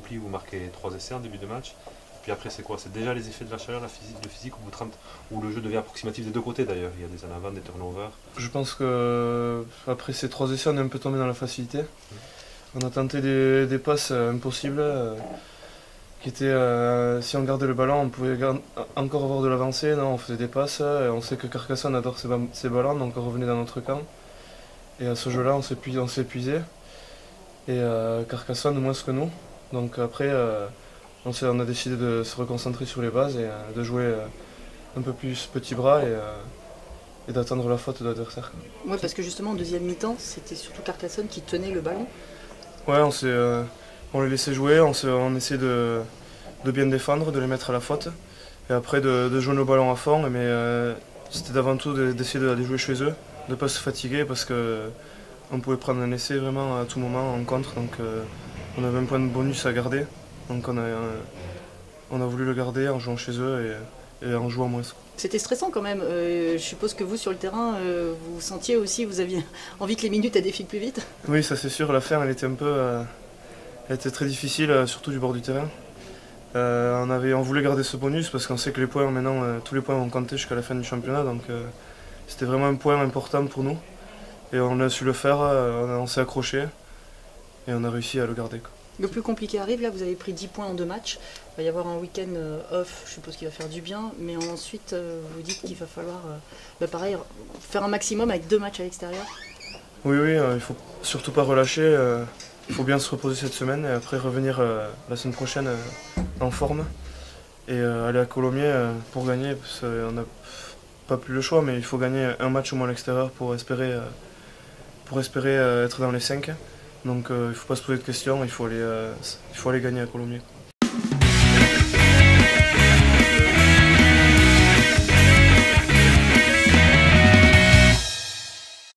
repli, vous marquez 3 essais en début de match. Puis après, c'est quoi? C'est déjà les effets de la chaleur, le physique, où le jeu devient approximatif des deux côtés d'ailleurs. Il y a des en avant, des turnovers. Je pense que après ces 3 essais, on est un peu tombé dans la facilité. On a tenté des passes impossibles, qui étaient, si on gardait le ballon, on pouvait encore avoir de l'avancée. Non, on faisait des passes. On sait que Carcassonne adore ces ballons, donc on revenait dans notre camp. Et à ce jeu-là, on s'est épuisé. Et Carcassonne moins que nous. Donc après, on a décidé de se reconcentrer sur les bases et de jouer un peu plus petit bras et d'attendre la faute de l'adversaire. Ouais, parce que justement en deuxième mi-temps, c'était surtout Carcassonne qui tenait le ballon. Ouais, on les laissait jouer, on essayait de bien défendre, de les mettre à la faute. Et après de jouer nos ballons à fond, mais c'était d'avant tout d'essayer d'aller jouer chez eux, de ne pas se fatiguer parce qu'on pouvait prendre un essai vraiment à tout moment en contre. Donc on avait un point de bonus à garder. Donc on a voulu le garder en jouant chez eux et en jouant moins. C'était stressant quand même. Je suppose que vous, sur le terrain, vous sentiez aussi, vous aviez envie que les minutes elles défilent plus vite. Oui, ça c'est sûr. La fin, elle était elle était très difficile, surtout du bord du terrain. On voulait garder ce bonus parce qu'on sait que les points, maintenant, tous les points vont compter jusqu'à la fin du championnat. Donc c'était vraiment un point important pour nous. Et on a su le faire, on s'est accroché et on a réussi à le garder, quoi. Le plus compliqué arrive, là vous avez pris 10 points en 2 matchs. Il va y avoir un week-end off, je suppose qu'il va faire du bien. Mais ensuite, vous dites qu'il va falloir, pareil, faire un maximum avec 2 matchs à l'extérieur. Oui, il ne faut surtout pas relâcher. Il faut bien se reposer cette semaine et après revenir la semaine prochaine en forme. Et aller à Colomiers pour gagner, parce qu'on n'a pas plus le choix, mais il faut gagner un match au moins à l'extérieur pour espérer être dans les 5. Donc il ne faut pas se poser de questions, il faut aller gagner à Colomiers.